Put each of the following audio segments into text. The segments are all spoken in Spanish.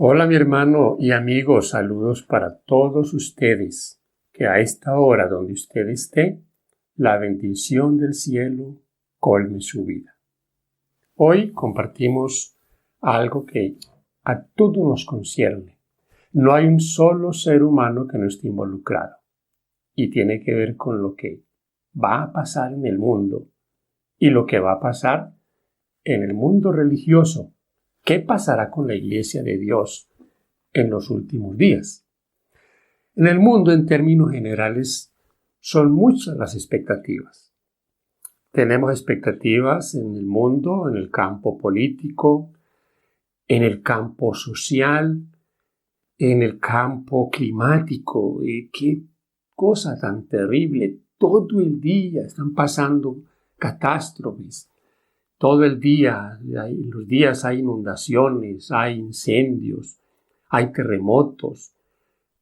Hola mi hermano y amigos, saludos para todos ustedes, que a esta hora donde usted esté, la bendición del cielo colme su vida. Hoy compartimos algo que a todos nos concierne. No hay un solo ser humano que no esté involucrado y tiene que ver con lo que va a pasar en el mundo y lo que va a pasar en el mundo religioso. ¿Qué pasará con la Iglesia de Dios en los últimos días? En el mundo, en términos generales, son muchas las expectativas. Tenemos expectativas en el mundo, en el campo político, en el campo social, en el campo climático. ¡Qué cosa tan terrible! Todo el día están pasando catástrofes. Todo el día, en los días hay inundaciones, hay incendios, hay terremotos,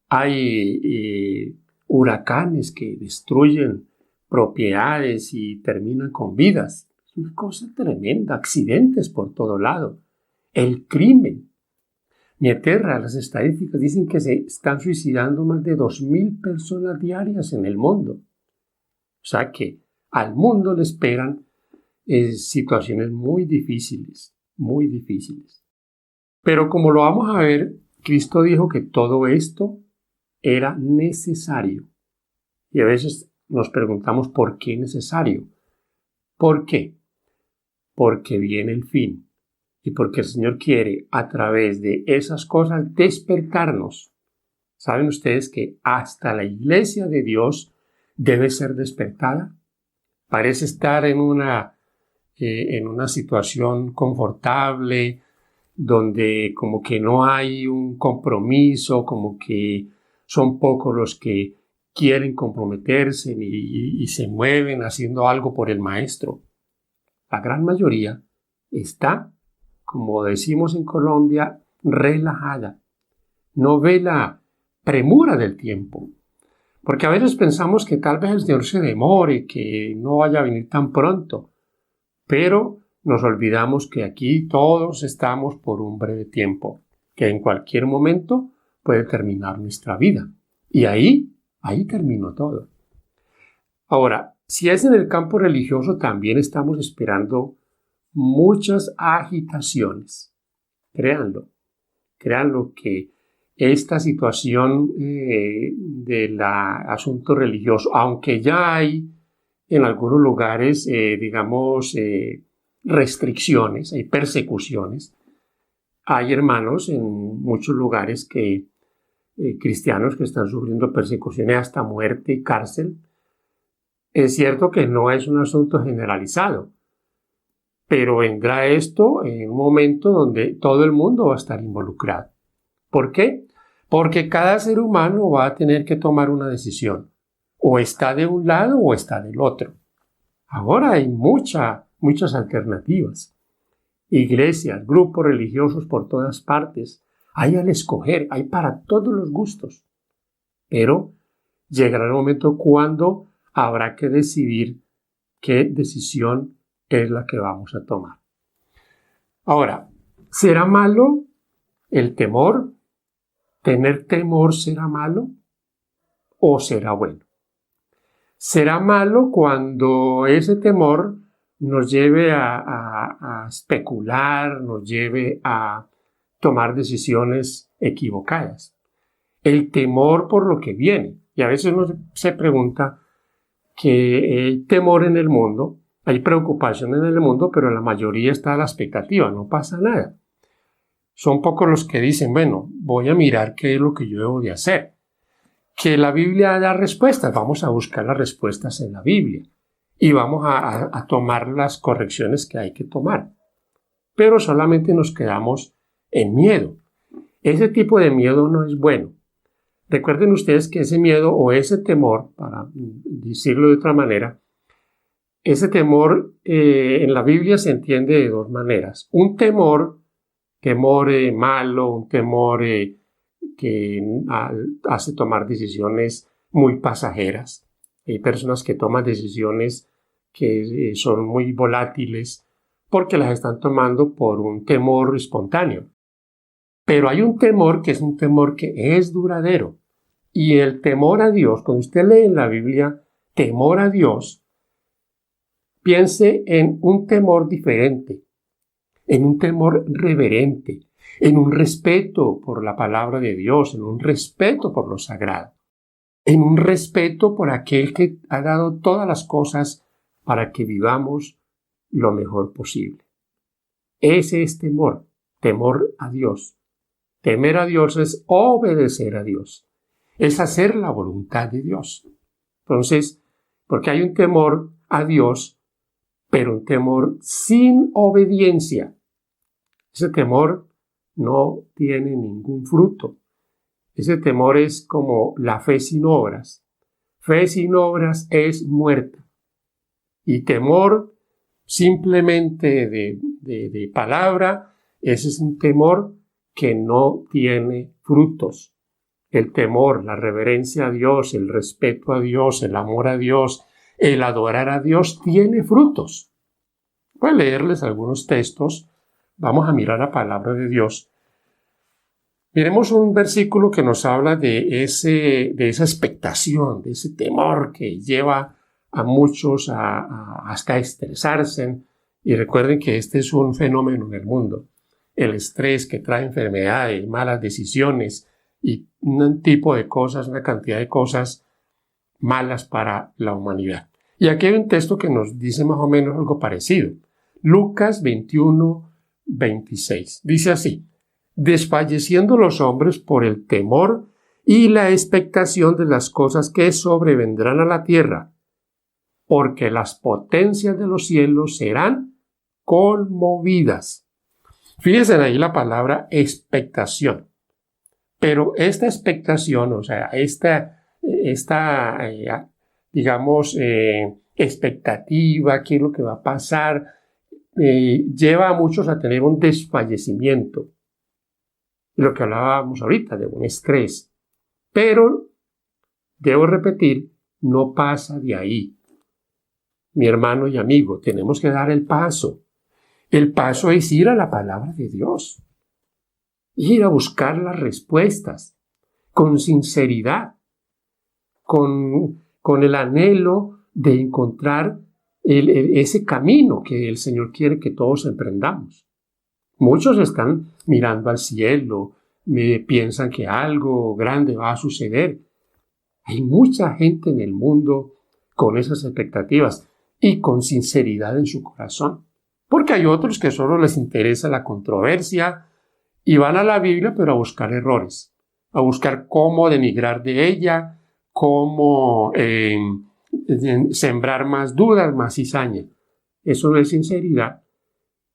hay huracanes que destruyen propiedades y terminan con vidas. Es una cosa tremenda, accidentes por todo lado. El crimen. Me aterra, las estadísticas dicen que se están suicidando más de 2.000 personas diarias en el mundo. O sea que al mundo le esperan situaciones muy difíciles, muy difíciles. Pero como lo vamos a ver, Cristo dijo que todo esto era necesario. Y a veces nos preguntamos ¿por qué necesario? ¿Por qué? Porque viene el fin y porque el Señor quiere a través de esas cosas despertarnos. ¿Saben ustedes que hasta la Iglesia de Dios debe ser despertada? Parece estar en una situación confortable, donde como que no hay un compromiso, como que son pocos los que quieren comprometerse y se mueven haciendo algo por el maestro. La gran mayoría está, como decimos en Colombia, relajada. No ve la premura del tiempo. Porque a veces pensamos que tal vez el Señor se demore, que no vaya a venir tan pronto. Pero nos olvidamos que aquí todos estamos por un breve tiempo, que en cualquier momento puede terminar nuestra vida. Y ahí terminó todo. Ahora, si es en el campo religioso, también estamos esperando muchas agitaciones. Créanlo que esta situación del asunto religioso, aunque ya hay en algunos lugares, restricciones, hay persecuciones. Hay hermanos en muchos lugares cristianos que están sufriendo persecuciones hasta muerte y cárcel. Es cierto que no es un asunto generalizado, pero vendrá esto en un momento donde todo el mundo va a estar involucrado. ¿Por qué? Porque cada ser humano va a tener que tomar una decisión. O está de un lado o está del otro. Ahora hay muchas alternativas. Iglesias, grupos religiosos por todas partes. Hay al escoger, hay para todos los gustos. Pero llegará el momento cuando habrá que decidir qué decisión es la que vamos a tomar. Ahora, ¿será malo el temor? ¿Tener temor será malo o será bueno? Será malo cuando ese temor nos lleve a especular, nos lleve a tomar decisiones equivocadas. El temor por lo que viene. Y a veces uno se pregunta que hay temor en el mundo, hay preocupación en el mundo, pero la mayoría está a la expectativa, no pasa nada. Son pocos los que dicen, bueno, voy a mirar qué es lo que yo debo de hacer. Que la Biblia da respuestas, vamos a buscar las respuestas en la Biblia y vamos a tomar las correcciones que hay que tomar. Pero solamente nos quedamos en miedo. Ese tipo de miedo no es bueno. Recuerden ustedes que ese miedo o ese temor, para decirlo de otra manera, ese temor en la Biblia se entiende de dos maneras. Un temor malo, un temor que hace tomar decisiones muy pasajeras. Hay personas que toman decisiones que son muy volátiles porque las están tomando por un temor espontáneo. Pero hay un temor que es un temor que es duradero. Y el temor a Dios, cuando usted lee en la Biblia temor a Dios, piense en un temor diferente, en un temor reverente, en un respeto por la palabra de Dios, en un respeto por lo sagrado, en un respeto por aquel que ha dado todas las cosas para que vivamos lo mejor posible. Ese es temor, temor a Dios. Temer a Dios es obedecer a Dios, es hacer la voluntad de Dios. Entonces, porque hay un temor a Dios, pero un temor sin obediencia. Ese temor no tiene ningún fruto. Ese temor es como la fe sin obras. Fe sin obras es muerta. Y temor simplemente de palabra, ese es un temor que no tiene frutos. El temor, la reverencia a Dios, el respeto a Dios, el amor a Dios, el adorar a Dios tiene frutos. Voy a leerles algunos textos. Vamos a mirar la palabra de Dios. Miremos un versículo que nos habla de esa expectación, de ese temor que lleva a muchos hasta estresarse. Y recuerden que este es un fenómeno en el mundo. El estrés que trae enfermedades, malas decisiones y un tipo de cosas, una cantidad de cosas malas para la humanidad. Y aquí hay un texto que nos dice más o menos algo parecido. Lucas 21, 26. Dice así: desfalleciendo los hombres por el temor y la expectación de las cosas que sobrevendrán a la tierra, porque las potencias de los cielos serán conmovidas. Fíjense ahí la palabra expectación. Pero esta expectación, o sea, expectativa, qué es lo que va a pasar, lleva a muchos a tener un desfallecimiento. Lo que hablábamos ahorita, de un estrés. Pero, debo repetir, no pasa de ahí. Mi hermano y amigo, tenemos que dar el paso. El paso es ir a la palabra de Dios. Ir a buscar las respuestas con sinceridad, con el anhelo de encontrar ese camino que el Señor quiere que todos emprendamos. Muchos están mirando al cielo, piensan que algo grande va a suceder. Hay mucha gente en el mundo con esas expectativas y con sinceridad en su corazón. Porque hay otros que solo les interesa la controversia y van a la Biblia pero a buscar errores, a buscar cómo denigrar de ella, cómo sembrar más dudas, más cizaña. Eso no es sinceridad.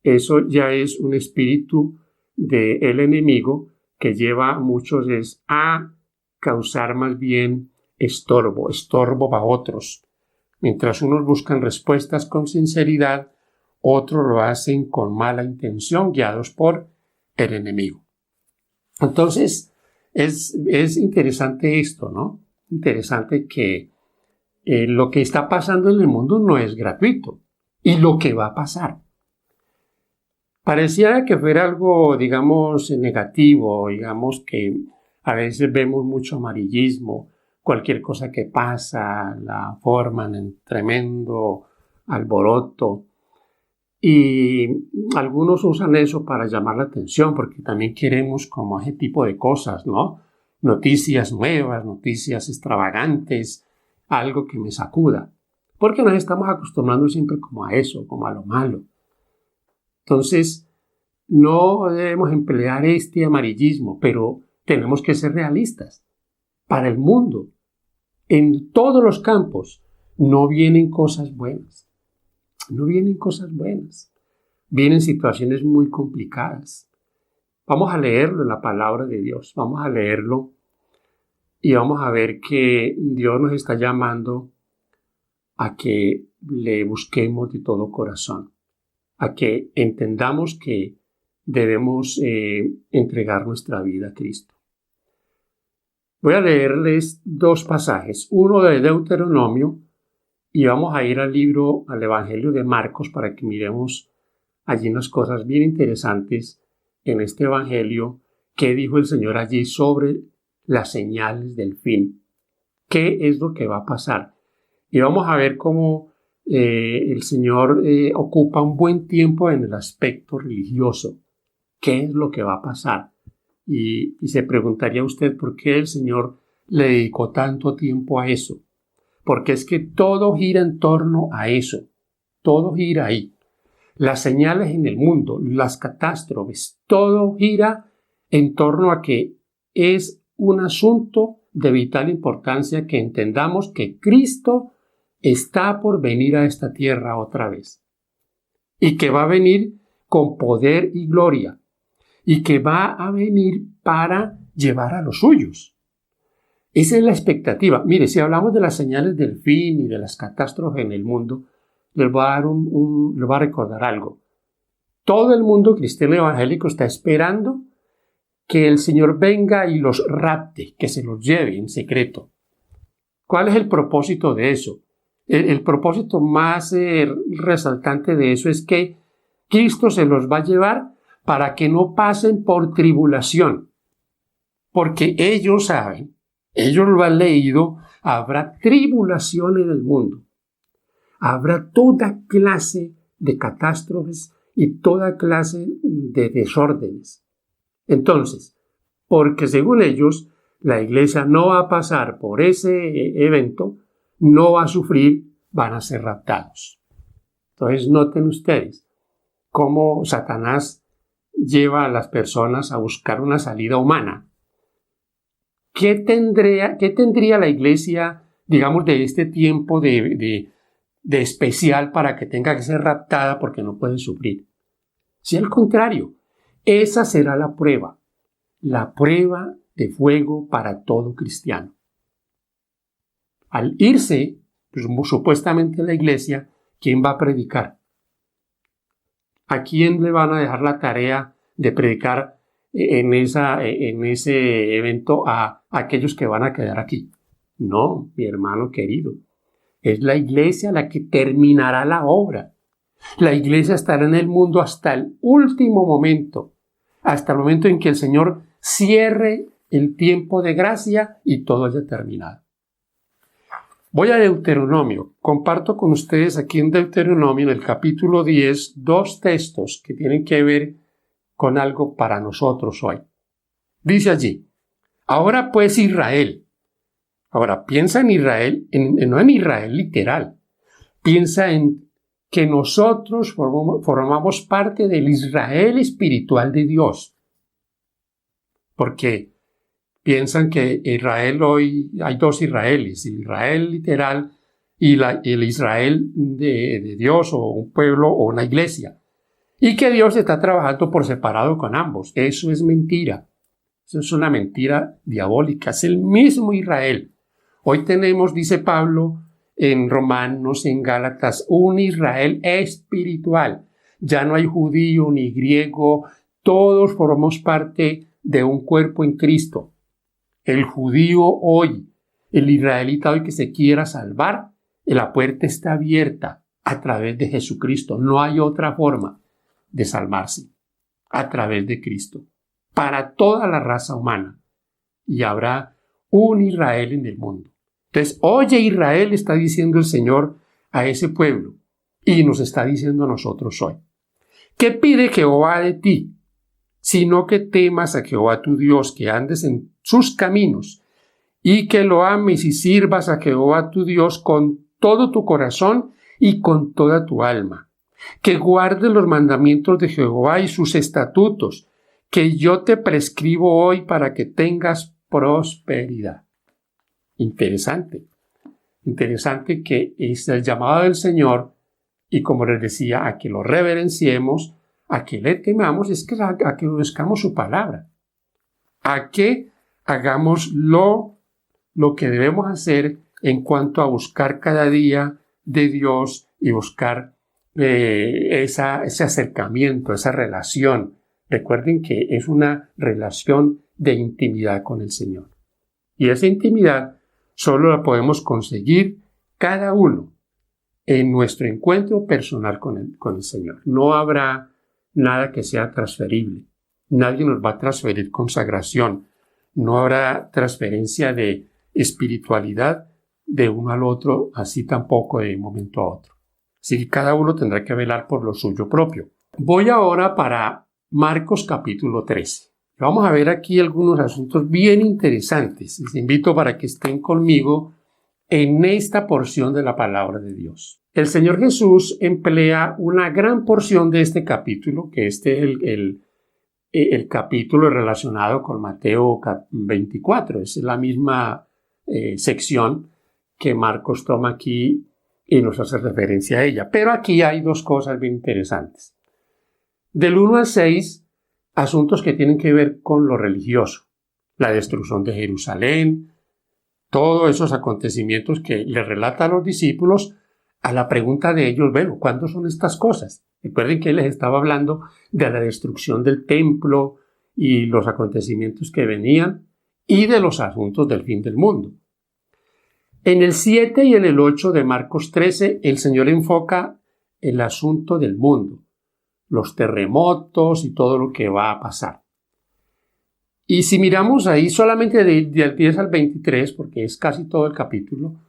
Eso ya es un espíritu del enemigo que lleva a muchos a causar más bien estorbo para otros. Mientras unos buscan respuestas con sinceridad, otros lo hacen con mala intención, guiados por el enemigo. Entonces, es interesante esto, ¿no? Interesante que lo que está pasando en el mundo no es gratuito. Y lo que va a pasar. Pareciera que fuera algo, digamos, negativo, digamos que a veces vemos mucho amarillismo, cualquier cosa que pasa la forman en tremendo alboroto. Y algunos usan eso para llamar la atención, porque también queremos como ese tipo de cosas, ¿no? Noticias nuevas, noticias extravagantes, algo que me sacuda. Porque nos estamos acostumbrando siempre como a eso, como a lo malo. Entonces, no debemos emplear este amarillismo, pero tenemos que ser realistas. Para el mundo, en todos los campos, no vienen cosas buenas. No vienen cosas buenas. Vienen situaciones muy complicadas. Vamos a leerlo en la palabra de Dios. Vamos a leerlo y vamos a ver que Dios nos está llamando a que le busquemos de todo corazón, a que entendamos que debemos entregar nuestra vida a Cristo. Voy a leerles dos pasajes, uno de Deuteronomio y vamos a ir al Evangelio de Marcos para que miremos allí unas cosas bien interesantes en este Evangelio ¿Qué dijo el Señor allí sobre las señales del fin? ¿Qué es lo que va a pasar? Y vamos a ver cómo el Señor ocupa un buen tiempo en el aspecto religioso. ¿Qué es lo que va a pasar? Y se preguntaría usted por qué el Señor le dedicó tanto tiempo a eso. Porque es que todo gira en torno a eso. Todo gira ahí. Las señales en el mundo, las catástrofes, todo gira en torno a que es un asunto de vital importancia que entendamos que Cristo está por venir a esta tierra otra vez y que va a venir con poder y gloria y que va a venir para llevar a los suyos. Esa es la expectativa. Mire, si hablamos de las señales del fin y de las catástrofes en el mundo, les voy a dar les voy a recordar algo. Todo el mundo cristiano evangélico está esperando que el Señor venga y los rapte, que se los lleve en secreto. ¿Cuál es el propósito de eso? El propósito más resaltante de eso es que Cristo se los va a llevar para que no pasen por tribulación. Porque ellos saben, ellos lo han leído, habrá tribulación en el mundo. Habrá toda clase de catástrofes y toda clase de desórdenes. Entonces, porque según ellos, la iglesia no va a pasar por ese evento, no va a sufrir, van a ser raptados. Entonces, noten ustedes cómo Satanás lleva a las personas a buscar una salida humana. ¿Qué tendría la iglesia, digamos, de este tiempo de especial para que tenga que ser raptada porque no puede sufrir? Si al contrario, esa será la prueba de fuego para todo cristiano. Al irse, pues, supuestamente la iglesia, ¿quién va a predicar? ¿A quién le van a dejar la tarea de predicar en ese evento a aquellos que van a quedar aquí? No, mi hermano querido, es la iglesia la que terminará la obra. La iglesia estará en el mundo hasta el último momento, hasta el momento en que el Señor cierre el tiempo de gracia y todo haya terminado. Voy a Deuteronomio. Comparto con ustedes aquí en Deuteronomio, en el capítulo 10, dos textos que tienen que ver con algo para nosotros hoy. Dice allí, ahora pues Israel. Ahora piensa en Israel, no en Israel literal. Piensa en que nosotros formamos parte del Israel espiritual de Dios. Porque piensan que Israel hoy, hay dos Israeles, Israel literal y el Israel de Dios o un pueblo o una iglesia. Y que Dios está trabajando por separado con ambos. Eso es mentira. Eso es una mentira diabólica. Es el mismo Israel. Hoy tenemos, dice Pablo, en Romanos, en Gálatas, un Israel espiritual. Ya no hay judío ni griego, todos formamos parte de un cuerpo en Cristo. El judío hoy, el israelita hoy que se quiera salvar, la puerta está abierta a través de Jesucristo. No hay otra forma de salvarse, a través de Cristo, para toda la raza humana. Y habrá un Israel en el mundo. Entonces, oye Israel, está diciendo el Señor a ese pueblo y nos está diciendo a nosotros hoy. ¿Qué pide Jehová de ti? Sino que temas a Jehová tu Dios, que andes en sus caminos y que lo ames y sirvas a Jehová tu Dios con todo tu corazón y con toda tu alma. Que guardes los mandamientos de Jehová y sus estatutos, que yo te prescribo hoy para que tengas prosperidad. Interesante que es el llamado del Señor y, como les decía, a que lo reverenciemos, a que le temamos, es que a que buscamos su palabra, a que hagamos lo que debemos hacer en cuanto a buscar cada día de Dios y buscar ese acercamiento, esa relación. Recuerden que es una relación de intimidad con el Señor. Y esa intimidad solo la podemos conseguir cada uno en nuestro encuentro personal con el Señor. No habrá nada que sea transferible. Nadie nos va a transferir consagración. No habrá transferencia de espiritualidad de uno al otro, así tampoco de un momento a otro. Así que cada uno tendrá que velar por lo suyo propio. Voy ahora para Marcos capítulo 13. Vamos a ver aquí algunos asuntos bien interesantes. Les invito para que estén conmigo en esta porción de la palabra de Dios. El Señor Jesús emplea una gran porción de este capítulo, que este es el capítulo relacionado con Mateo 24. Es la misma sección que Marcos toma aquí y nos hace referencia a ella. Pero aquí hay dos cosas bien interesantes. Del 1 al 6, asuntos que tienen que ver con lo religioso. La destrucción de Jerusalén, todos esos acontecimientos que le relata a los discípulos a la pregunta de ellos, bueno, ¿cuándo son estas cosas? Recuerden que él les estaba hablando de la destrucción del templo y los acontecimientos que venían y de los asuntos del fin del mundo. En el 7 y en el 8 de Marcos 13, el Señor enfoca el asunto del mundo, los terremotos y todo lo que va a pasar. Y si miramos ahí solamente del 10 al 23, porque es casi todo el capítulo,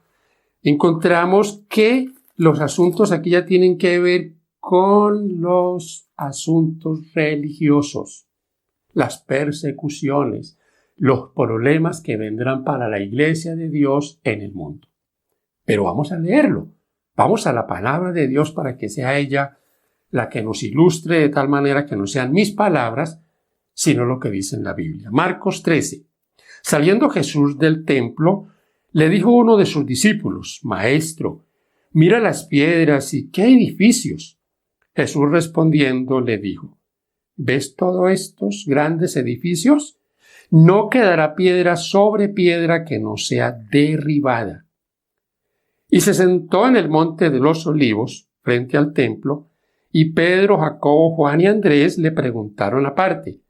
encontramos que los asuntos aquí ya tienen que ver con los asuntos religiosos, las persecuciones, los problemas que vendrán para la iglesia de Dios en el mundo. Pero vamos a leerlo. Vamos a la palabra de Dios para que sea ella la que nos ilustre de tal manera que no sean mis palabras, sino lo que dice en la Biblia. Marcos 13. Saliendo Jesús del templo, le dijo uno de sus discípulos, Maestro, mira las piedras y qué edificios. Jesús respondiendo le dijo, ¿ves todos estos grandes edificios? No quedará piedra sobre piedra que no sea derribada. Y se sentó en el monte de los Olivos, frente al templo, y Pedro, Jacobo, Juan y Andrés le preguntaron aparte,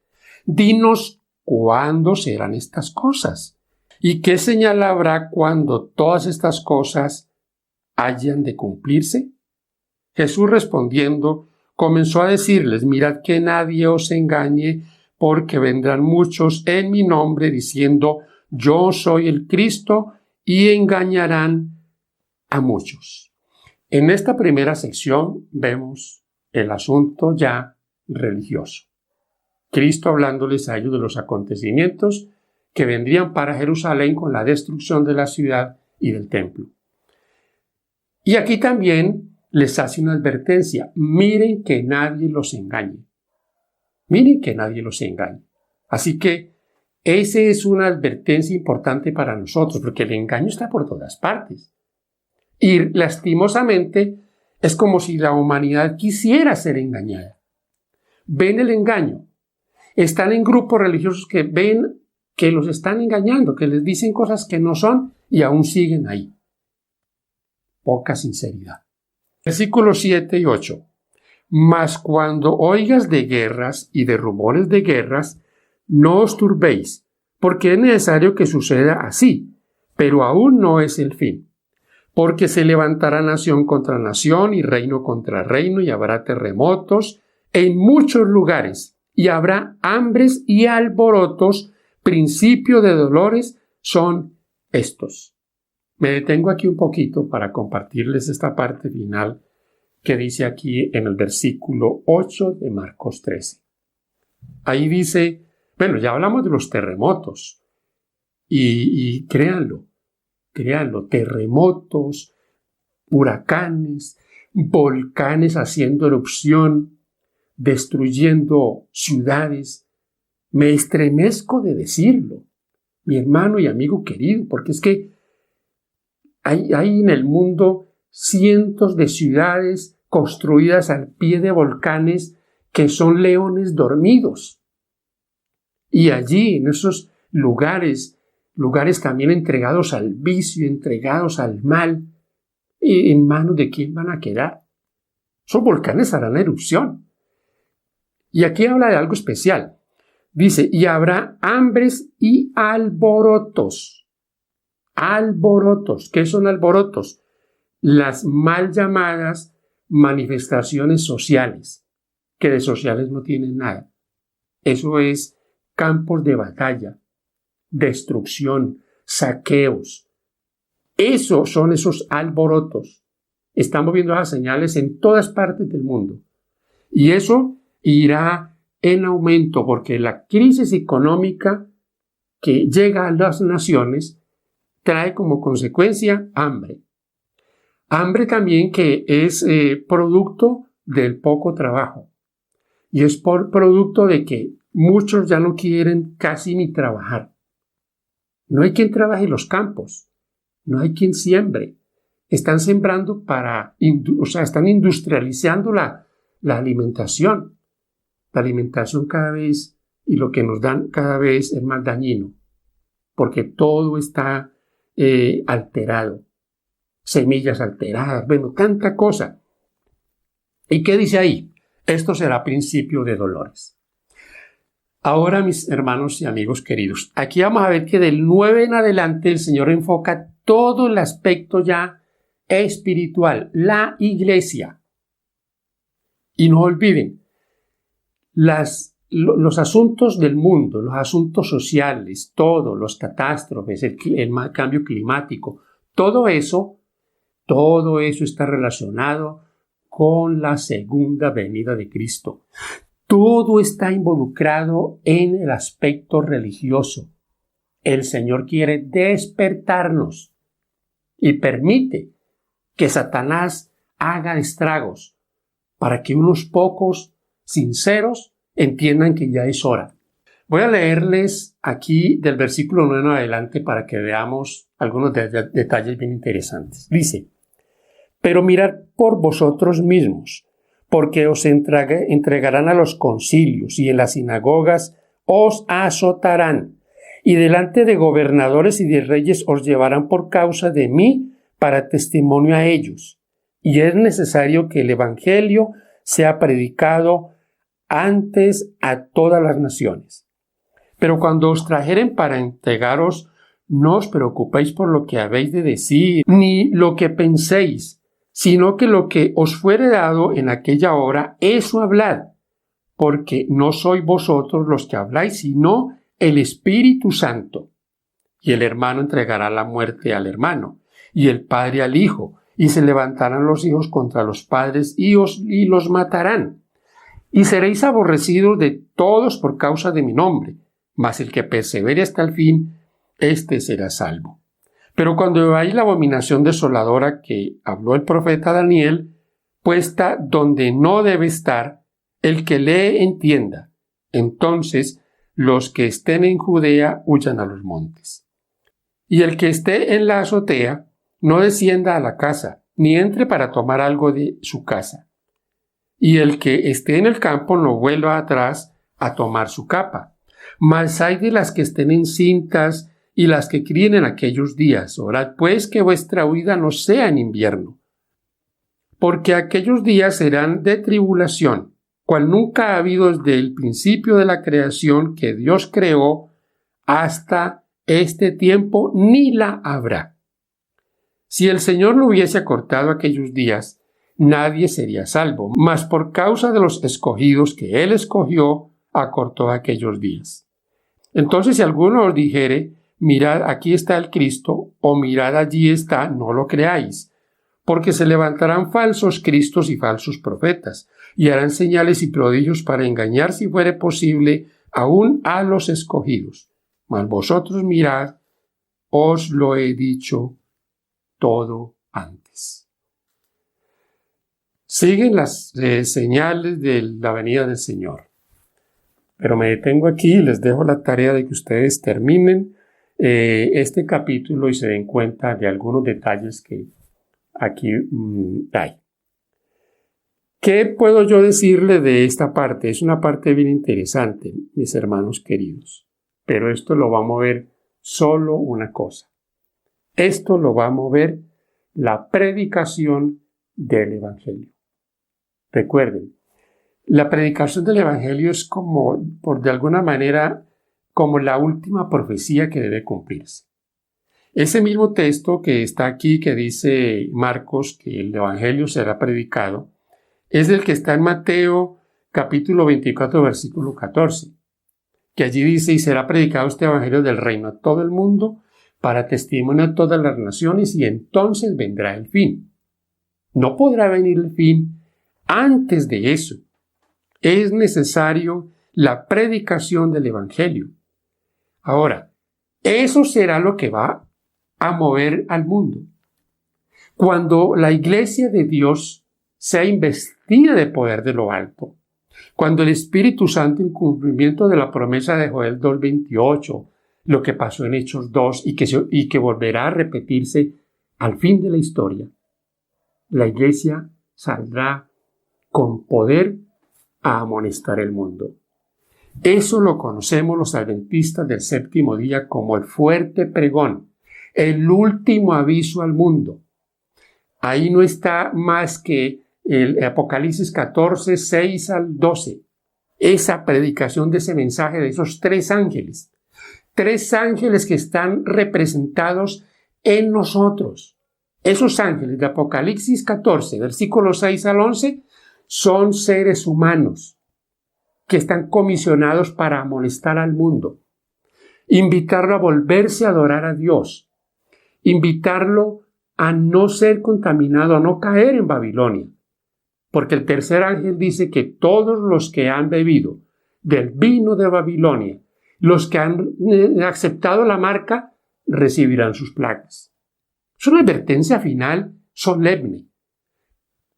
dinos, ¿cuándo serán estas cosas? ¿Y qué señal habrá cuando todas estas cosas hayan de cumplirse? Jesús respondiendo, comenzó a decirles, mirad que nadie os engañe, porque vendrán muchos en mi nombre diciendo, yo soy el Cristo, y engañarán a muchos. En esta primera sección vemos el asunto ya religioso. Cristo hablándoles a ellos de los acontecimientos que vendrían para Jerusalén con la destrucción de la ciudad y del templo. Y aquí también les hace una advertencia. Miren que nadie los engañe. Miren que nadie los engañe. Así que esa es una advertencia importante para nosotros, porque el engaño está por todas partes. Y lastimosamente es como si la humanidad quisiera ser engañada. Ven el engaño. Están en grupos religiosos que ven que los están engañando, que les dicen cosas que no son y aún siguen ahí. Poca sinceridad. Versículos 7 y 8. Mas cuando oigas de guerras y de rumores de guerras, no os turbéis, porque es necesario que suceda así, pero aún no es el fin. Porque se levantará nación contra nación y reino contra reino, y habrá terremotos en muchos lugares, y habrá hambres y alborotos. Principio de dolores son estos. Me detengo aquí un poquito para compartirles esta parte final que dice aquí en el versículo 8 de Marcos 13. Ahí dice, bueno, ya hablamos de los terremotos y créanlo, terremotos, huracanes, volcanes haciendo erupción, destruyendo ciudades. Me estremezco de decirlo, mi hermano y amigo querido, porque es que hay en el mundo cientos de ciudades construidas al pie de volcanes que son leones dormidos. Y allí, en esos lugares también entregados al vicio, entregados al mal, ¿y en manos de quién van a quedar? Esos volcanes harán erupción. Y aquí habla de algo especial. Dice, y habrá hambres y alborotos. Alborotos. ¿Qué son alborotos? Las mal llamadas manifestaciones sociales, que de sociales no tienen nada. Eso es campos de batalla, destrucción, saqueos. Esos son esos alborotos. Estamos viendo esas señales en todas partes del mundo. Y eso irá en aumento porque la crisis económica que llega a las naciones trae como consecuencia hambre. Hambre también que es producto del poco trabajo. Y es por producto de que muchos ya no quieren casi ni trabajar. No hay quien trabaje en los campos. No hay quien siembre. Están sembrando están industrializando la alimentación. La alimentación cada vez y lo que nos dan cada vez es más dañino. Porque todo está alterado. Semillas alteradas, bueno, tanta cosa. ¿Y qué dice ahí? Esto será principio de dolores. Ahora, mis hermanos y amigos queridos, aquí vamos a ver que del 9 en adelante el Señor enfoca todo el aspecto ya espiritual, la iglesia. Y no olviden, los asuntos del mundo, los asuntos sociales, todos los catástrofes, el cambio climático, todo eso está relacionado con la segunda venida de Cristo. Todo está involucrado en el aspecto religioso. El Señor quiere despertarnos y permite que Satanás haga estragos para que unos pocos sinceros entiendan que ya es hora. Voy a leerles aquí del versículo 9 en adelante para que veamos algunos detalles bien interesantes. Dice: pero mirad por vosotros mismos, porque os entregarán a los concilios y en las sinagogas os azotarán, y delante de gobernadores y de reyes os llevarán por causa de mí para testimonio a ellos. Y es necesario que el evangelio sea predicado antes a todas las naciones. Pero cuando os trajeren para entregaros, no os preocupéis por lo que habéis de decir, ni lo que penséis, sino que lo que os fuere dado en aquella hora, eso hablad, porque no sois vosotros los que habláis, sino el Espíritu Santo. Y el hermano entregará la muerte al hermano, y el padre al hijo, y se levantarán los hijos contra los padres y los matarán. Y seréis aborrecidos de todos por causa de mi nombre, mas el que persevere hasta el fin, éste será salvo. Pero cuando veáis la abominación desoladora que habló el profeta Daniel, puesta donde no debe estar, el que lee entienda. Entonces los que estén en Judea huyan a los montes. Y el que esté en la azotea no descienda a la casa, ni entre para tomar algo de su casa. Y el que esté en el campo no vuelva atrás a tomar su capa. Mas hay de las que estén encintas y las que críen en aquellos días. Orad pues que vuestra huida no sea en invierno. Porque aquellos días serán de tribulación, cual nunca ha habido desde el principio de la creación que Dios creó hasta este tiempo, ni la habrá. Si el Señor no hubiese acortado aquellos días, nadie sería salvo, mas por causa de los escogidos que Él escogió, acortó aquellos días. Entonces, si alguno os dijere: mirad, aquí está el Cristo, o mirad, allí está, no lo creáis, porque se levantarán falsos cristos y falsos profetas, y harán señales y prodigios para engañar, si fuere posible, aún a los escogidos. Mas vosotros mirad, os lo he dicho todo antes. Siguen las señales de la venida del Señor. Pero me detengo aquí y les dejo la tarea de que ustedes terminen este capítulo y se den cuenta de algunos detalles que aquí hay. ¿Qué puedo yo decirle de esta parte? Es una parte bien interesante, mis hermanos queridos. Pero esto lo va a mover solo una cosa. Esto lo va a mover la predicación del Evangelio. Recuerden, la predicación del Evangelio es como, de alguna manera, como la última profecía que debe cumplirse. Ese mismo texto que está aquí, que dice Marcos que el Evangelio será predicado, es el que está en Mateo capítulo 24, versículo 14. que allí dice: y será predicado este evangelio del reino a todo el mundo para testimonio a todas las naciones, y entonces vendrá el fin. No podrá venir el fin antes de eso. Es necesario la predicación del evangelio. Ahora, eso será lo que va a mover al mundo. Cuando la iglesia de Dios sea investida de poder de lo alto, cuando el Espíritu Santo, en cumplimiento de la promesa de Joel 2:28, lo que pasó en Hechos 2 y que volverá a repetirse al fin de la historia, la iglesia saldrá con poder a amonestar el mundo. Eso lo conocemos los adventistas del séptimo día como el fuerte pregón, el último aviso al mundo. Ahí no está más que el Apocalipsis 14, 6 al 12. Esa predicación de ese mensaje de esos tres ángeles. Tres ángeles que están representados en nosotros. Esos ángeles de Apocalipsis 14, versículos 6 al 11, son seres humanos que están comisionados para amonestar al mundo, invitarlo a volverse a adorar a Dios, invitarlo a no ser contaminado, a no caer en Babilonia. Porque el tercer ángel dice que todos los que han bebido del vino de Babilonia, los que han aceptado la marca, recibirán sus plagas. Es una advertencia final solemne.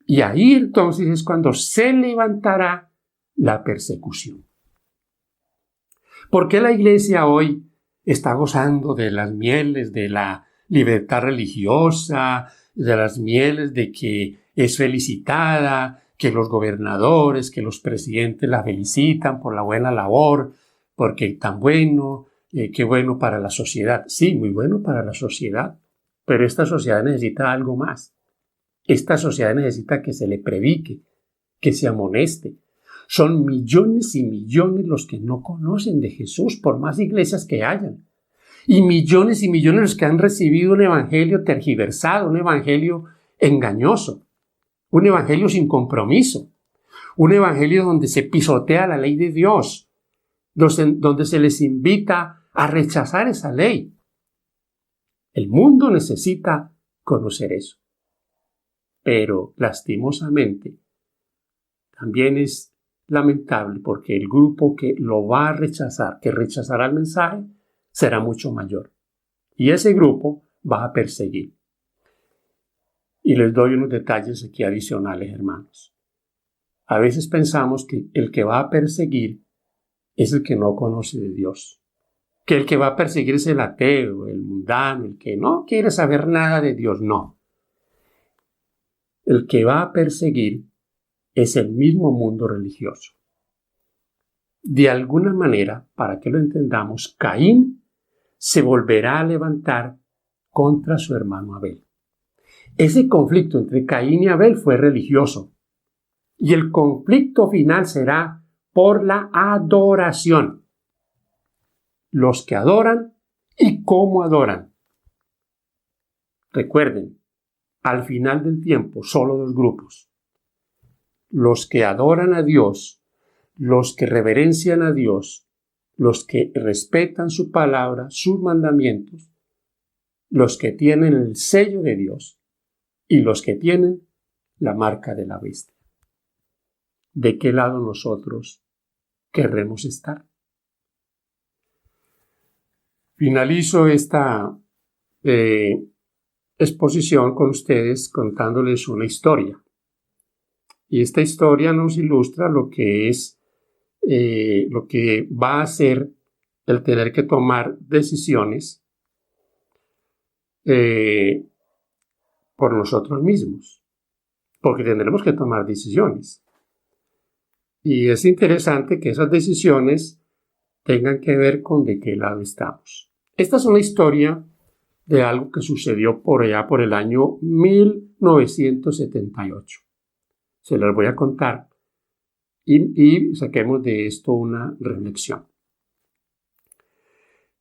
Y ahí entonces es cuando se levantará la persecución. ¿Por qué la iglesia hoy está gozando de las mieles de la libertad religiosa, de las mieles de que es felicitada, que los gobernadores, que los presidentes la felicitan por la buena labor, porque tan bueno, qué bueno para la sociedad? Sí, muy bueno para la sociedad, pero esta sociedad necesita algo más. Esta sociedad necesita que se le predique, que se amoneste. Son millones y millones los que no conocen de Jesús, por más iglesias que hayan. Y millones los que han recibido un evangelio tergiversado, un evangelio engañoso, un evangelio sin compromiso, un evangelio donde se pisotea la ley de Dios, donde se les invita a rechazar esa ley. El mundo necesita conocer eso. Pero, lastimosamente, también es lamentable porque el grupo que lo va a rechazar, que rechazará el mensaje, será mucho mayor. Y ese grupo va a perseguir. Y les doy unos detalles aquí adicionales, hermanos. A veces pensamos que el que va a perseguir es el que no conoce de Dios. Que el que va a perseguir es el ateo, el mundano, el que no quiere saber nada de Dios. No. El que va a perseguir es el mismo mundo religioso. De alguna manera, para que lo entendamos, Caín se volverá a levantar contra su hermano Abel. Ese conflicto entre Caín y Abel fue religioso. Y el conflicto final será por la adoración. Los que adoran y cómo adoran. Recuerden, al final del tiempo, solo dos grupos. Los que adoran a Dios, los que reverencian a Dios, los que respetan su palabra, sus mandamientos, los que tienen el sello de Dios y los que tienen la marca de la bestia. ¿De qué lado nosotros querremos estar? Finalizo esta exposición con ustedes contándoles una historia. Y esta historia nos ilustra lo que es, lo que va a ser el tener que tomar decisiones por nosotros mismos, porque tendremos que tomar decisiones. Y es interesante que esas decisiones tengan que ver con de qué lado estamos. Esta es una historia de algo que sucedió por allá por el año 1978. Se las voy a contar y saquemos de esto una reflexión.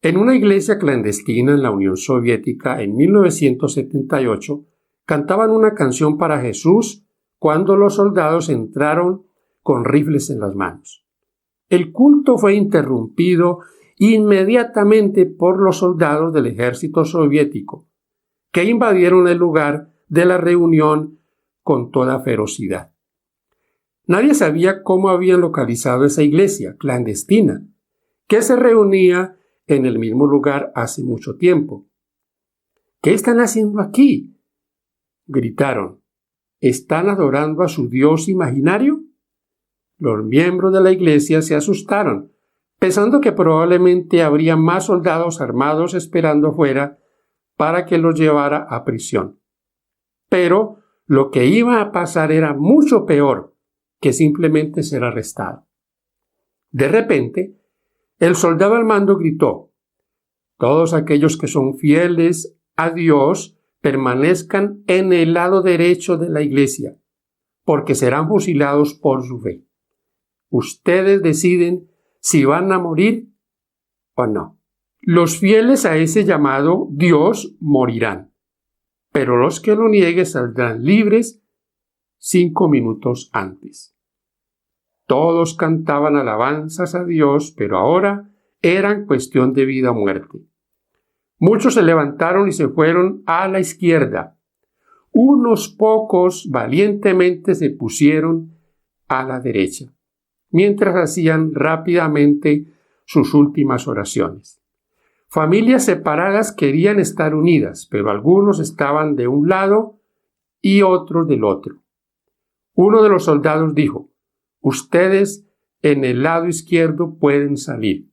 En una iglesia clandestina en la Unión Soviética en 1978 cantaban una canción para Jesús cuando los soldados entraron con rifles en las manos. El culto fue interrumpido inmediatamente por los soldados del ejército soviético, que invadieron el lugar de la reunión con toda ferocidad. Nadie sabía cómo habían localizado esa iglesia clandestina, que se reunía en el mismo lugar hace mucho tiempo. ¿Qué están haciendo aquí?, gritaron. ¿Están adorando a su Dios imaginario? Los miembros de la iglesia se asustaron, pensando que probablemente habría más soldados armados esperando fuera para que los llevara a prisión. Pero lo que iba a pasar era mucho peor que simplemente ser arrestado. De repente, el soldado al mando gritó: todos aquellos que son fieles a Dios permanezcan en el lado derecho de la iglesia, porque serán fusilados por su fe. Ustedes deciden si van a morir o no. Los fieles a ese llamado Dios morirán, pero los que lo nieguen saldrán libres 5 minutos antes. Todos cantaban alabanzas a Dios, pero ahora eran cuestión de vida o muerte. Muchos se levantaron y se fueron a la izquierda. Unos pocos valientemente se pusieron a la derecha, mientras hacían rápidamente sus últimas oraciones. Familias separadas querían estar unidas, pero algunos estaban de un lado y otros del otro. Uno de los soldados dijo: ustedes en el lado izquierdo pueden salir.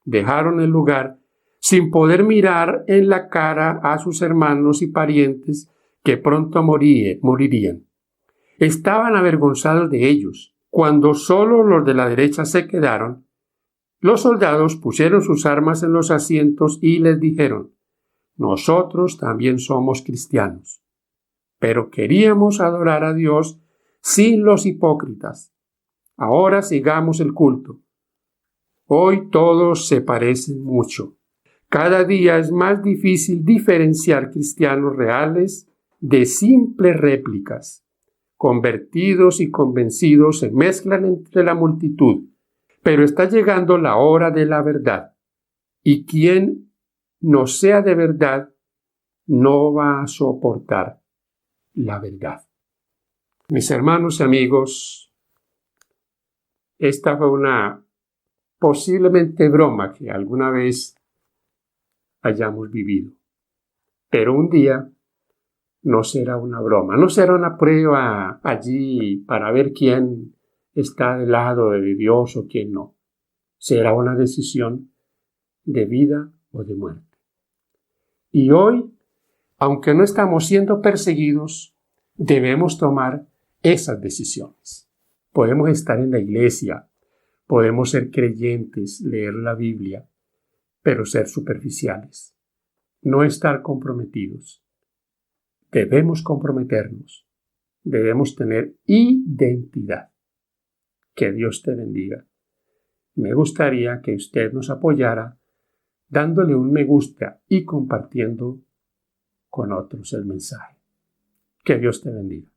Dejaron el lugar sin poder mirar en la cara a sus hermanos y parientes que pronto morirían. Estaban avergonzados de ellos. Cuando solo los de la derecha se quedaron, los soldados pusieron sus armas en los asientos y les dijeron: nosotros también somos cristianos, pero queríamos adorar a Dios sin los hipócritas. Ahora sigamos el culto. Hoy todos se parecen mucho. Cada día es más difícil diferenciar cristianos reales de simples réplicas. Convertidos y convencidos se mezclan entre la multitud, pero está llegando la hora de la verdad, y quien no sea de verdad no va a soportar la verdad. Mis hermanos y amigos, esta fue una posiblemente broma que alguna vez hayamos vivido, pero un día no será una broma, no será una prueba allí para ver quién está del lado de Dios o quién no. Será una decisión de vida o de muerte. Y hoy, aunque no estamos siendo perseguidos, debemos tomar esas decisiones. Podemos estar en la iglesia, podemos ser creyentes, leer la Biblia, pero ser superficiales, no estar comprometidos. Debemos comprometernos, debemos tener identidad. Que Dios te bendiga. Me gustaría que usted nos apoyara dándole un me gusta y compartiendo con otros el mensaje. Que Dios te bendiga.